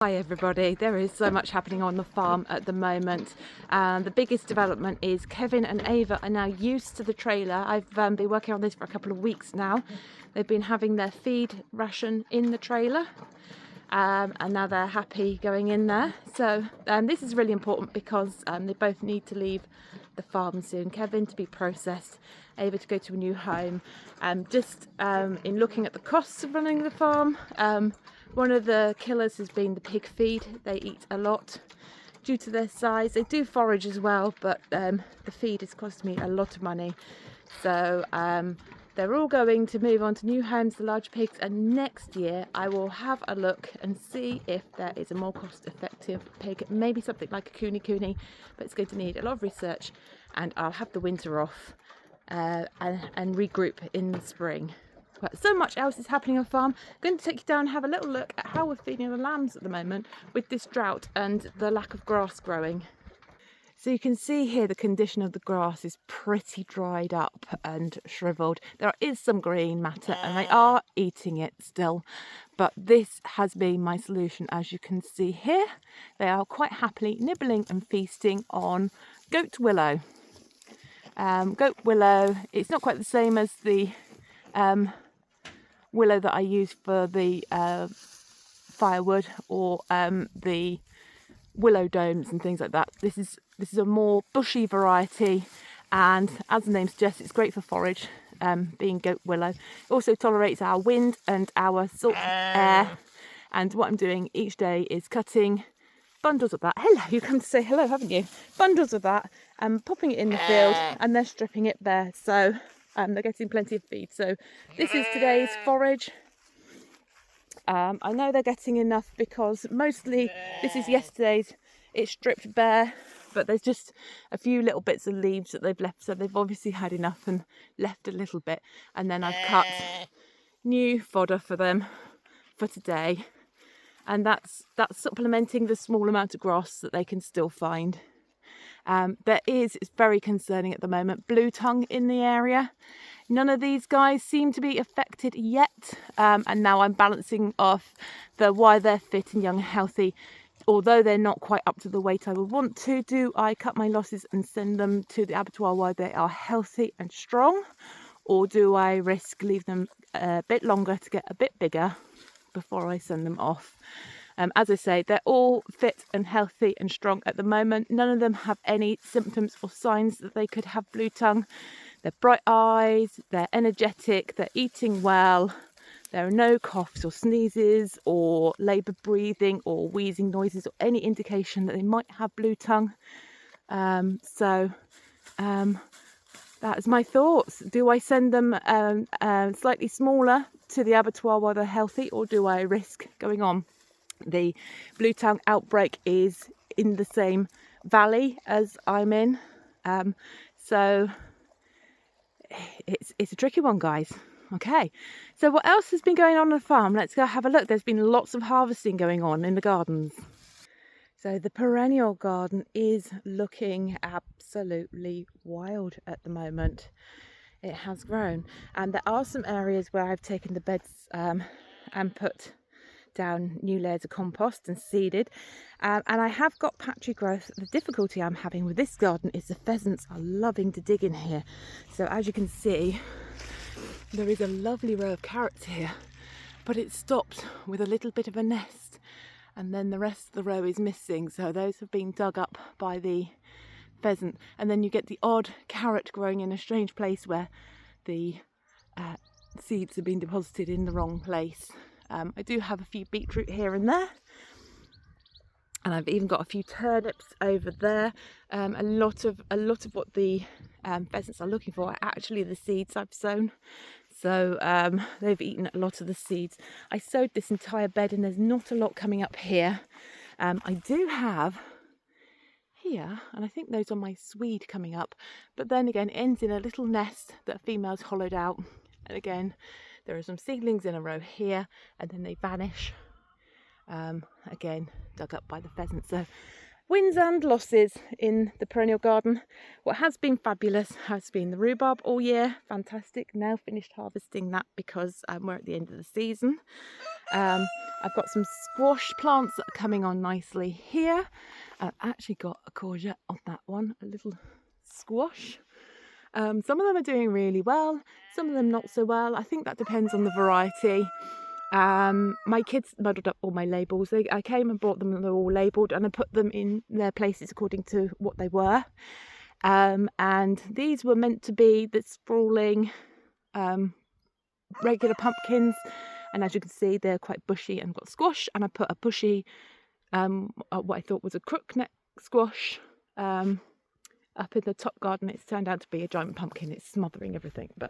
Hi everybody, there is so much happening on the farm at the moment. The biggest development is Kevin and Ava are now used to the trailer. I've been working on this for a couple of weeks now. They've been having their feed ration in the trailer and now they're happy going in there. So this is really important because they both need to leave the farm soon. Kevin to be processed, Ava to go to a new home. In looking at the costs of running the farm, one of the killers has been the pig feed. They eat a lot due to their size. They do forage as well, but the feed has cost me a lot of money. So they're all going to move on to new homes, the large pigs, and next year I will have a look and see if there is a more cost-effective pig, maybe something like a cooney, but it's going to need a lot of research, and I'll have the winter off and regroup in the spring. But so much else is happening on the farm. I'm going to take you down and have a little look at how we're feeding the lambs at the moment with this drought and the lack of grass growing. So you can see here the condition of the grass is pretty dried up and shriveled. There is some green matter and they are eating it still, but this has been my solution. As you can see here, they are quite happily nibbling and feasting on goat willow. Goat willow, it's not quite the same as the willow that I use for the firewood or the willow domes and things like that. This is a more bushy variety, and as the name suggests, it's great for forage, being goat willow. It also tolerates our wind and our salt air, and what I'm doing each day is cutting bundles of that. Hello, you come to say hello, haven't you? Bundles of that and popping it in the field, and they're stripping it bare, so they're getting plenty of feed. So this is today's forage. I know they're getting enough because mostly this is yesterday's. It's stripped bare, but there's just a few little bits of leaves that they've left, so they've obviously had enough and left a little bit. And then I've cut new fodder for them for today, and that's supplementing the small amount of grass that they can still find. It's very concerning at the moment, blue tongue in the area. None of these guys seem to be affected yet, and now I'm balancing off why they're fit and young and healthy. Although they're not quite up to the weight I would want to, do I cut my losses and send them to the abattoir while they are healthy and strong, or do I risk leave them a bit longer to get a bit bigger before I send them off? As I say, they're all fit and healthy and strong at the moment. None of them have any symptoms or signs that they could have blue tongue. They're bright eyes, they're energetic, they're eating well. There are no coughs or sneezes or labour breathing or wheezing noises or any indication that they might have blue tongue. That is my thoughts. Do I send them slightly smaller to the abattoir while they're healthy, or do I risk going on? The blue tongue outbreak is in the same valley as I'm in, so it's a tricky one, guys. Okay, so what else has been going on the farm? Let's go have a look. There's been lots of harvesting going on in the gardens. So the perennial garden is looking absolutely wild at the moment. It has grown, and there are some areas where I've taken the beds and put down new layers of compost and seeded, and I have got patchy growth. The difficulty I'm having with this garden is the pheasants are loving to dig in here. So as you can see, there is a lovely row of carrots here, but it stopped with a little bit of a nest, and then the rest of the row is missing. So those have been dug up by the pheasant, and then you get the odd carrot growing in a strange place where the seeds have been deposited in the wrong place. I do have a few beetroot here and there, and I've even got a few turnips over there. A lot of what the pheasants are looking for are actually the seeds I've sown. So they've eaten a lot of the seeds. I sowed this entire bed and there's not a lot coming up here. I do have here, and I think those are my swede coming up, but then again it ends in a little nest that a female's hollowed out, and again there are some seedlings in a row here, and then they vanish, again dug up by the pheasants. So wins and losses in the perennial garden. What has been fabulous has been the rhubarb all year. Fantastic. Now finished harvesting that because we're at the end of the season. I've got some squash plants that are coming on nicely here. I've actually got a courgette on that one, a little squash. Some of them are doing really well, some of them not so well. I think that depends on the variety. My kids muddled up all my labels. I came and bought them and they're all labelled, and I put them in their places according to what they were. And these were meant to be the sprawling regular pumpkins, and as you can see they're quite bushy and got squash, and I put a bushy what I thought was a crookneck squash up in the top garden. It's turned out to be a giant pumpkin. It's smothering everything, but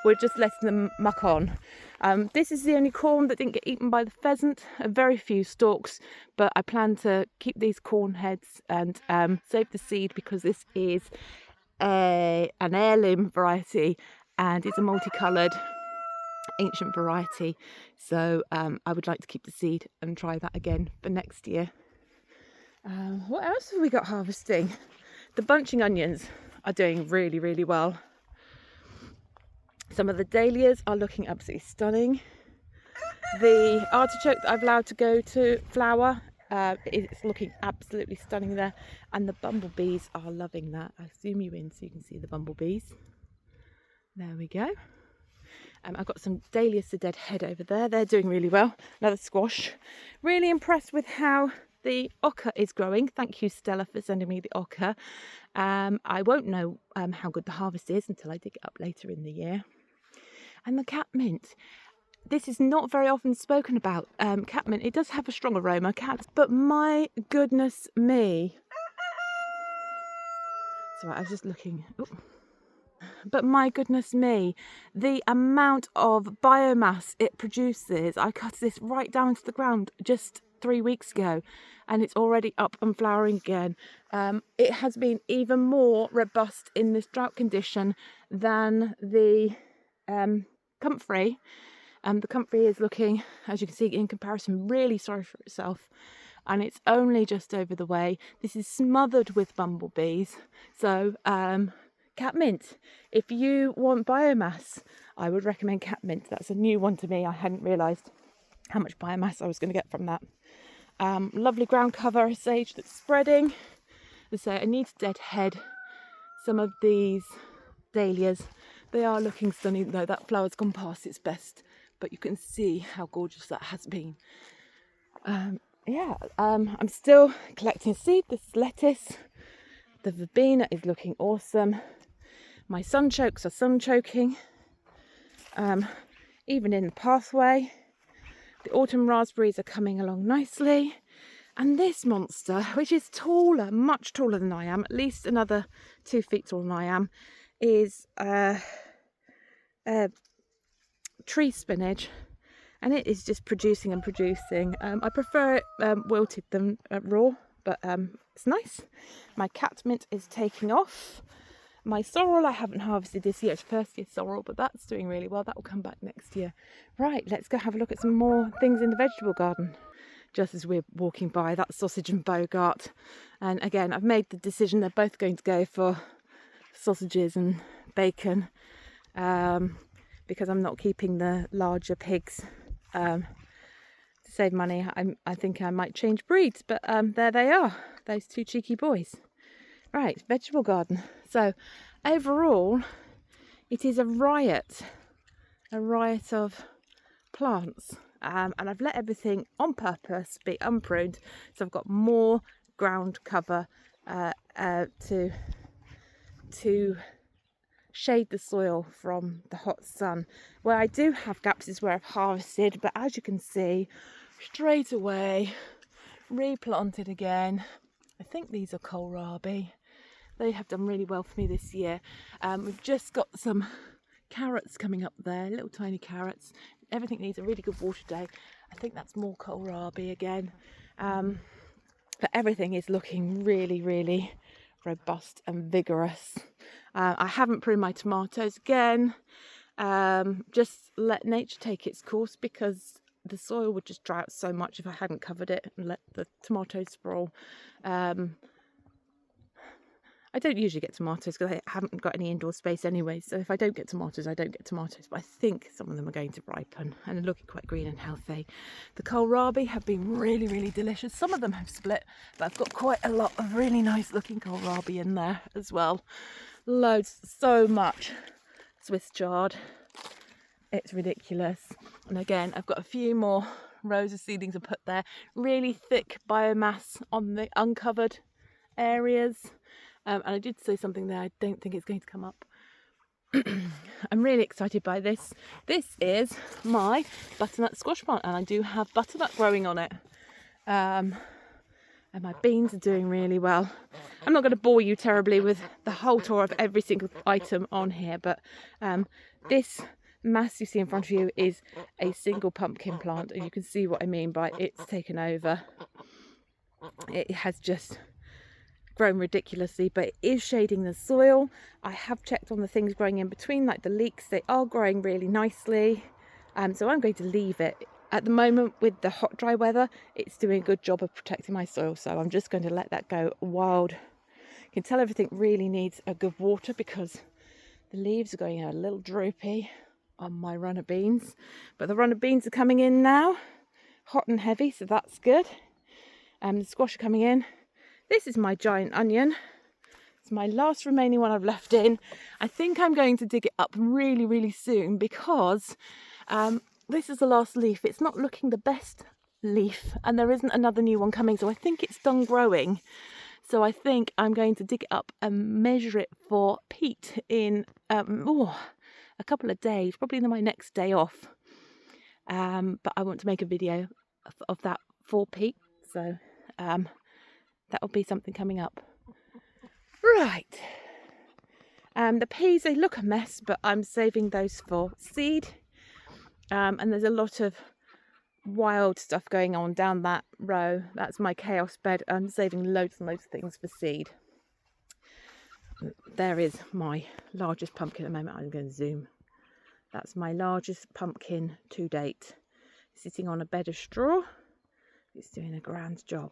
we're just letting them muck on. This is the only corn that didn't get eaten by the pheasant. Very few stalks, but I plan to keep these corn heads and save the seed, because this is an heirloom variety and it's a multicoloured ancient variety, so I would like to keep the seed and try that again for next year. What else have we got harvesting? The bunching onions are doing really, really well. Some of the dahlias are looking absolutely stunning. The artichoke that I've allowed to go to flower, it's looking absolutely stunning there, and the bumblebees are loving that. I zoom you in so you can see the bumblebees. There we go. I've got some dahlias to dead head over there. They're doing really well. Another squash. Really impressed with how the ochre is growing. Thank you, Stella, for sending me the ochre. I won't know how good the harvest is until I dig it up later in the year. And the catmint. This is not very often spoken about. Catmint, it does have a strong aroma, but my goodness me. Sorry, I was just looking. Ooh. But my goodness me, the amount of biomass it produces. I cut this right down to the ground just 3 weeks ago, and it's already up and flowering again. It has been even more robust in this drought condition than the comfrey. The comfrey is looking, as you can see in comparison, really sorry for itself, and it's only just over the way. This is smothered with bumblebees, so catmint. If you want biomass, I would recommend catmint. That's a new one to me. I hadn't realised how much biomass I was going to get from that. Lovely ground cover sage that's spreading. As I say, I need to deadhead some of these dahlias. They are looking stunning, though. That flower's gone past its best, but you can see how gorgeous that has been. I'm still collecting seed. This is lettuce. The verbena is looking awesome. My sunchokes are sunchoking, even in the pathway. The autumn raspberries are coming along nicely. And this monster, which is taller, much taller than I am, at least another 2 feet taller than I am, is tree spinach. And it is just producing and producing. I prefer it wilted than raw, but it's nice. My catmint is taking off. My sorrel I haven't harvested this year. It's first year sorrel, but that's doing really well. That will come back next year. Right, let's go have a look at some more things in the vegetable garden. Just as we're walking by, that sausage and Bogart. And again, I've made the decision they're both going to go for sausages and bacon, because I'm not keeping the larger pigs. To save money, I think I might change breeds, but there they are, those two cheeky boys. Right, vegetable garden. So overall, it is a riot of plants, and I've let everything on purpose be unpruned, so I've got more ground cover to shade the soil from the hot sun. Where I do have gaps is where I've harvested, but as you can see, straight away replanted again. I think these are kohlrabi. They have done really well for me this year. We've just got some carrots coming up there, little tiny carrots. Everything needs a really good water day. I think that's more kohlrabi again. But everything is looking really, really robust and vigorous. I haven't pruned my tomatoes again. Just let nature take its course, because the soil would just dry out so much if I hadn't covered it and let the tomatoes sprawl. I don't usually get tomatoes because I haven't got any indoor space anyway. So if I don't get tomatoes, I don't get tomatoes. But I think some of them are going to ripen and are looking quite green and healthy. The kohlrabi have been really, really delicious. Some of them have split, but I've got quite a lot of really nice looking kohlrabi in there as well. Loads, so much Swiss chard. It's ridiculous. And again, I've got a few more rows of seedlings to put there. Really thick biomass on the uncovered areas. And I did say something there, I don't think it's going to come up. I'm really excited by this. This is my butternut squash plant, and I do have butternut growing on it. And my beans are doing really well. I'm not going to bore you terribly with the whole tour of every single item on here, but this mass you see in front of you is a single pumpkin plant, and you can see what I mean by it's taken over. It has just grown ridiculously, but it is shading the soil. I have checked on the things growing in between, like the leeks. They are growing really nicely, so I'm going to leave it. At the moment, with the hot dry weather, it's doing a good job of protecting my soil, so I'm just going to let that go wild. You can tell everything really needs a good water because the leaves are going a little droopy on my runner beans, but the runner beans are coming in now, hot and heavy, so that's good. The squash are coming in. This is my giant onion. It's my last remaining one I've left in. I think I'm going to dig it up really, really soon because this is the last leaf. It's not looking the best leaf, and there isn't another new one coming, so I think it's done growing. So I think I'm going to dig it up and measure it for peat in a couple of days, probably my next day off. But I want to make a video of that for peat, so that will be something coming up. Right. The peas, they look a mess, but I'm saving those for seed. And there's a lot of wild stuff going on down that row. That's my chaos bed. I'm saving loads and loads of things for seed. There is my largest pumpkin at the moment. I'm going to zoom. That's my largest pumpkin to date. Sitting on a bed of straw. It's doing a grand job.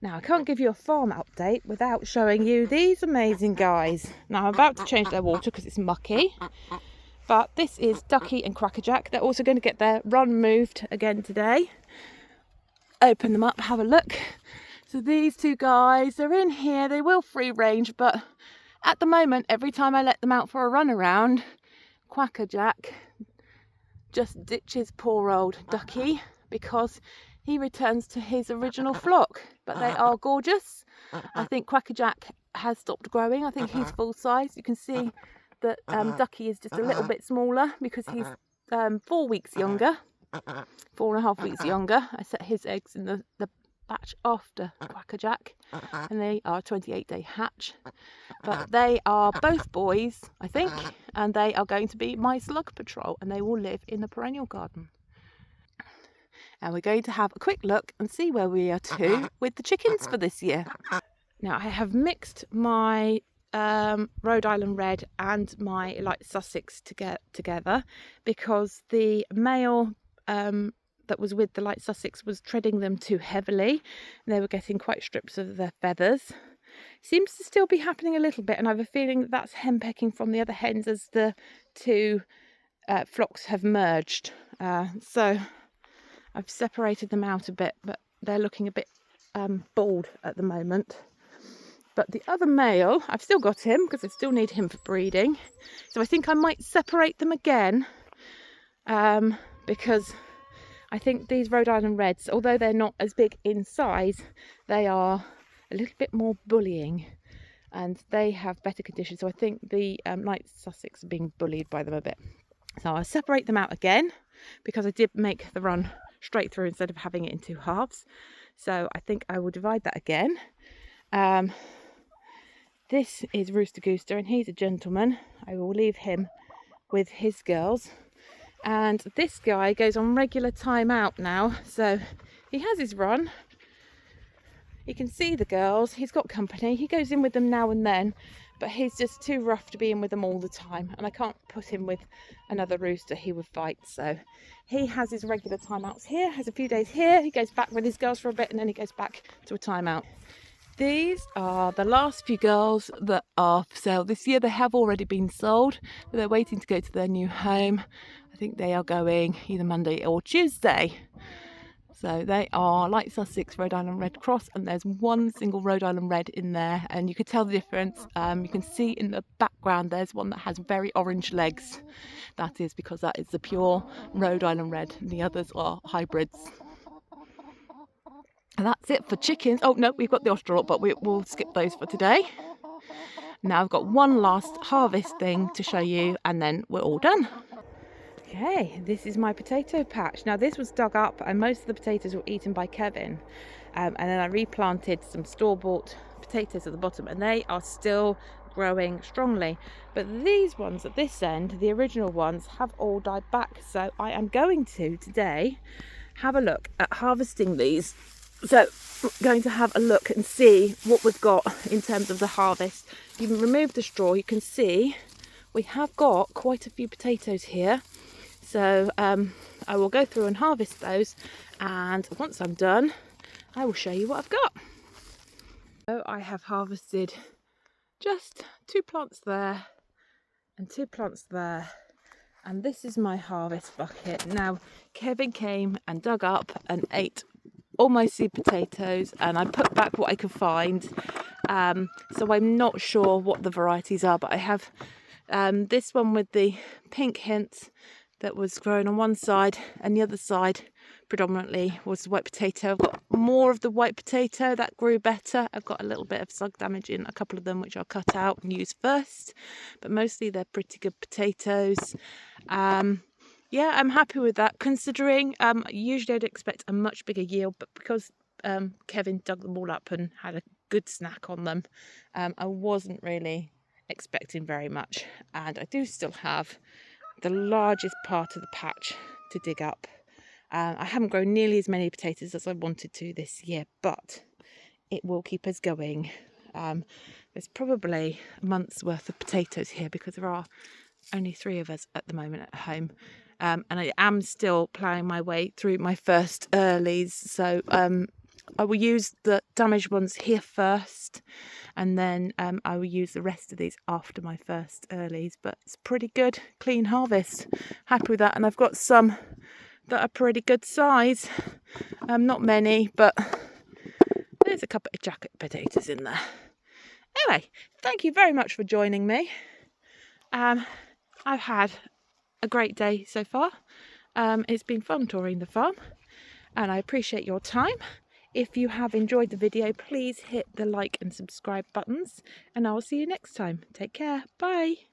Now, I can't give you a farm update without showing you these amazing guys. Now, I'm about to change their water because it's mucky. But this is Ducky and Crackerjack. They're also going to get their run moved again today. Open them up, have a look. So these two guys, they're in here. They will free range, but at the moment, every time I let them out for a run around, Crackerjack just ditches poor old Ducky because he returns to his original flock. But they are gorgeous. I think Crackerjack has stopped growing. I think he's full size. You can see that Ducky is just a little bit smaller because he's 4 weeks younger, 4.5 weeks younger. I set his eggs in the batch after Crackerjack, and they are a 28-day hatch. But they are both boys, I think, and they are going to be my slug patrol, and they will live in the perennial garden. And we're going to have a quick look and see where we are to with the chickens for this year. Now, I have mixed my Rhode Island Red and my light Sussex together because the male that was with the light Sussex was treading them too heavily. They were getting quite strips of their feathers. Seems to still be happening a little bit, and I have a feeling that that's henpecking from the other hens as the two flocks have merged. So I've separated them out a bit, but they're looking a bit bald at the moment. But the other male, I've still got him because I still need him for breeding. So I think I might separate them again because I think these Rhode Island Reds, although they're not as big in size, they are a little bit more bullying and they have better conditions. So I think the light Sussex are being bullied by them a bit. So I'll separate them out again because I did make the run straight through instead of having it in two halves. So I think I will divide that again. This is Rooster Gooster, and he's a gentleman. I will leave him with his girls. And this guy goes on regular time out now, so he has his run. You can see the girls. He's got company. He goes in with them now and then, but he's just too rough to be in with them all the time. And I can't put him with another rooster. He would fight. So he has his regular time outs here, has a few days here. He goes back with his girls for a bit, and then he goes back to a time out. These are the last few girls that are for sale this year. They have already been sold, but they're waiting to go to their new home. I think they are going either Monday or Tuesday. So they are Light Sussex Rhode Island Red Cross, and there's one single Rhode Island Red in there, and you could tell the difference. You can see in the background there's one that has very orange legs. That is because that is the pure Rhode Island Red, and the others are hybrids. And that's it for chickens. Oh no, we've got the Australorp, but we'll skip those for today. Now I've got one last harvest thing to show you, and then we're all done. Okay, this is my potato patch. Now this was dug up and most of the potatoes were eaten by Kevin, and then I replanted some store-bought potatoes at the bottom, and they are still growing strongly. But these ones at this end, the original ones, have all died back. So I am going to today have a look at harvesting these. So I'm going to have a look and see what we've got in terms of the harvest. If you remove the straw, you can see we have got quite a few potatoes here. So I will go through and harvest those, and once I'm done I will show you what I've got. So I have harvested just 2 plants there and 2 plants there, and this is my harvest bucket. Now Kevin came and dug up and ate all my seed potatoes, and I put back what I could find, so I'm not sure what the varieties are, but I have this one with the pink hints that was grown on one side, and the other side predominantly was the white potato. I've got more of the white potato that grew better. I've got a little bit of slug damage in a couple of them, which I'll cut out and use first, but mostly they're pretty good potatoes. Yeah, I'm happy with that, considering usually I'd expect a much bigger yield, but because Kevin dug them all up and had a good snack on them, I wasn't really expecting very much, and I do still have the largest part of the patch to dig up. I haven't grown nearly as many potatoes as I wanted to this year, but it will keep us going. There's probably a month's worth of potatoes here because there are only 3 of us at the moment at home, and I am still ploughing my way through my first earlies, so I will use the damaged ones here first, and then I will use the rest of these after my first earlies. But it's pretty good, clean harvest. Happy with that, and I've got some that are pretty good size. Not many, but there's a couple of jacket potatoes in there. Anyway, thank you very much for joining me. I've had a great day so far. It's been fun touring the farm, and I appreciate your time. If you have enjoyed the video, please hit the like and subscribe buttons, and I will see you next time. Take care. Bye.